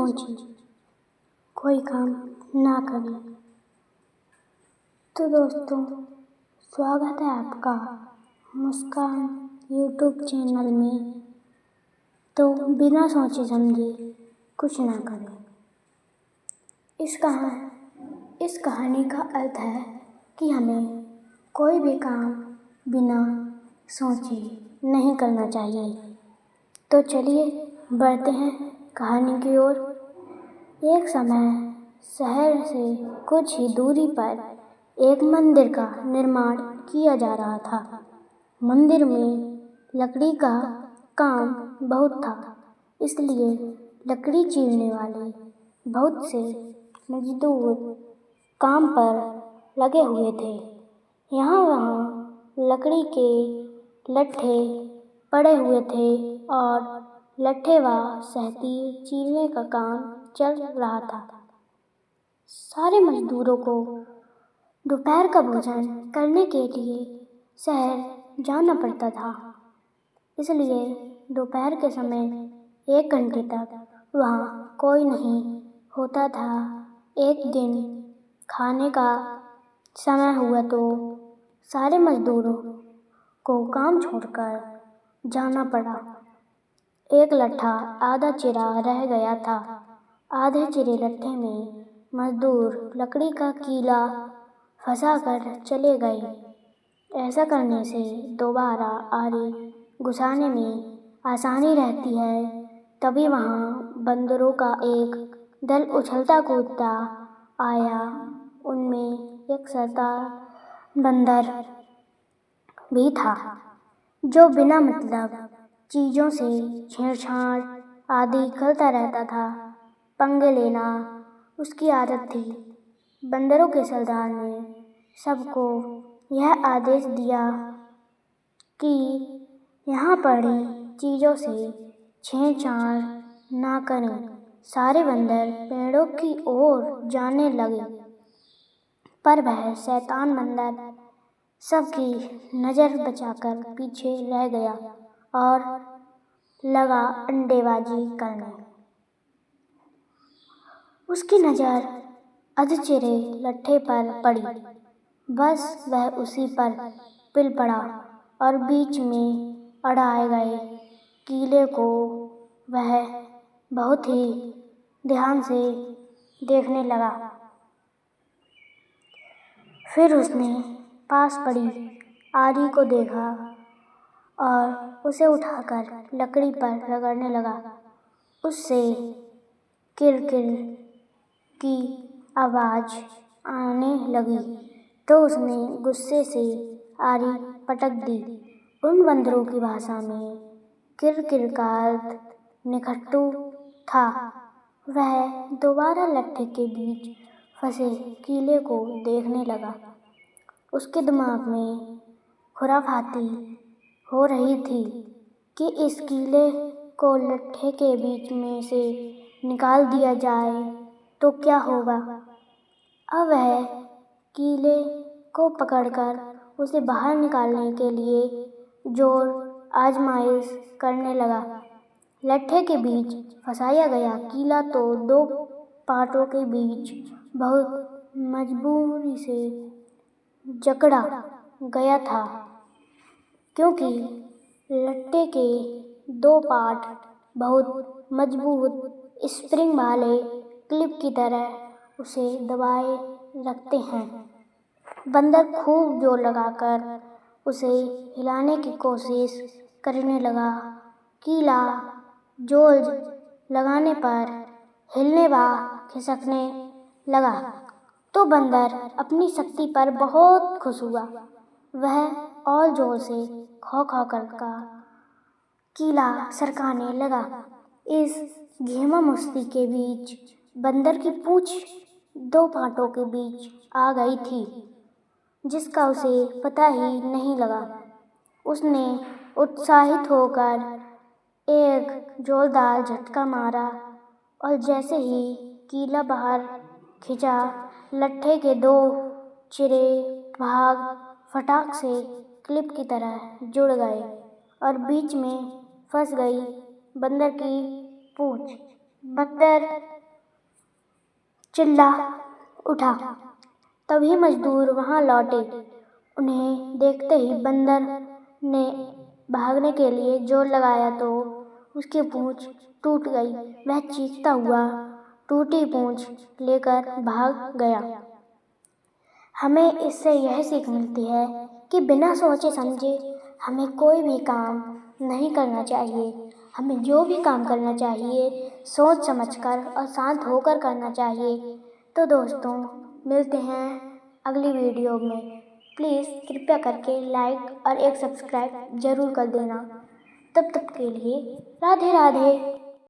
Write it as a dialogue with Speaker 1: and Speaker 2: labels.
Speaker 1: सोचे कोई काम ना करे। तो दोस्तों, स्वागत है आपका मुस्कान यूट्यूब चैनल में। तो बिना सोचे समझे कुछ ना करें। इस कहानी का अर्थ है कि हमें कोई भी काम बिना सोचे नहीं करना चाहिए। तो चलिए बढ़ते हैं कहानी की ओर। एक समय शहर से कुछ ही दूरी पर एक मंदिर का निर्माण किया जा रहा था। मंदिर में लकड़ी का काम बहुत था, इसलिए लकड़ी चीरने वाले बहुत से मजदूर काम पर लगे हुए थे। यहाँ वहाँ लकड़ी के लट्ठे पड़े हुए थे और लट्ठे व सहती चीरने का काम चल रहा था। सारे मजदूरों को दोपहर का भोजन करने के लिए शहर जाना पड़ता था, इसलिए दोपहर के समय 1 घंटे तक वहाँ कोई नहीं होता था। एक दिन खाने का समय हुआ तो सारे मजदूरों को काम छोड़कर जाना पड़ा। एक लट्ठा आधा चिरा रह गया था। आधे चिरे लट्ठे में मजदूर लकड़ी का कीला फंसाकर चले गए। ऐसा करने से दोबारा आरी घुसाने में आसानी रहती है। तभी वहाँ बंदरों का एक दल उछलता कूदता आया। उनमें एक शैतान बंदर भी था, जो बिना मतलब चीज़ों से छेड़छाड़ आदि करता रहता था। पंगे लेना उसकी आदत थी। बंदरों के सरदार ने सबको यह आदेश दिया कि यहाँ पड़ी चीज़ों से छेड़छाड़ ना करें। सारे बंदर पेड़ों की ओर जाने लगे, पर वह शैतान बंदर सबकी नज़र बचाकर पीछे रह गया और लगा अंडेबाजी करने। उसकी नज़र अधचिरे लट्ठे पर पड़ी। बस वह उसी पर पिल पड़ा और बीच में अड़ाए गए कीले को वह बहुत ही ध्यान से देखने लगा। फिर उसने पास पड़ी आरी को देखा और उसे उठाकर लकड़ी पर रगड़ने लगा। उससे किर-किर की आवाज़ आने लगी तो उसने गुस्से से आरी पटक दी। उन बंदरों की भाषा में किर-किर का अर्थ निकट्टू था। वह दोबारा लट्ठे के बीच फंसे कीले को देखने लगा। उसके दिमाग में खुराफाती हो रही थी कि इस कीले को लट्ठे के बीच में से निकाल दिया जाए तो क्या होगा। अब वह कीले को पकड़कर उसे बाहर निकालने के लिए जोर आजमाइश करने लगा। लट्ठे के बीच फंसाया गया कीला तो 2 पाटों के बीच बहुत मजबूरी से जकड़ा गया था, क्योंकि लट्ठे के 2 पाट बहुत मजबूत स्प्रिंग वाले क्लिप की तरह उसे दबाए रखते हैं। बंदर खूब जोर लगाकर उसे हिलाने की कोशिश करने लगा। कीला जोर लगाने पर हिलने व खिसकने लगा तो बंदर अपनी शक्ति पर बहुत खुश हुआ। वह और जोर से खौ-खौ कर कीला सरकाने लगा। इस घेमा-मुश्ती के बीच बंदर की पूँछ 2 पाटों के बीच आ गई थी, जिसका उसे पता ही नहीं लगा। उसने उत्साहित होकर एक जोरदार झटका मारा और जैसे ही कीला बाहर खींचा, लट्ठे के 2 चिरे भाग फटाक से क्लिप की तरह जुड़ गए और बीच में फंस गई बंदर की पूँछ। बंदर चिल्ला उठा। तभी मजदूर वहां लौटे। उन्हें देखते ही बंदर ने भागने के लिए जोर लगाया तो उसकी पूंछ टूट गई। वह चीखता हुआ टूटी पूंछ लेकर भाग गया। हमें इससे यह सीख मिलती है कि बिना सोचे समझे हमें कोई भी काम नहीं करना चाहिए। हमें जो भी काम करना चाहिए सोच समझकर और शांत होकर करना चाहिए। तो दोस्तों, मिलते हैं अगली वीडियो में। प्लीज़ कृपया करके लाइक और एक सब्सक्राइब ज़रूर कर देना। तब तक के लिए राधे राधे।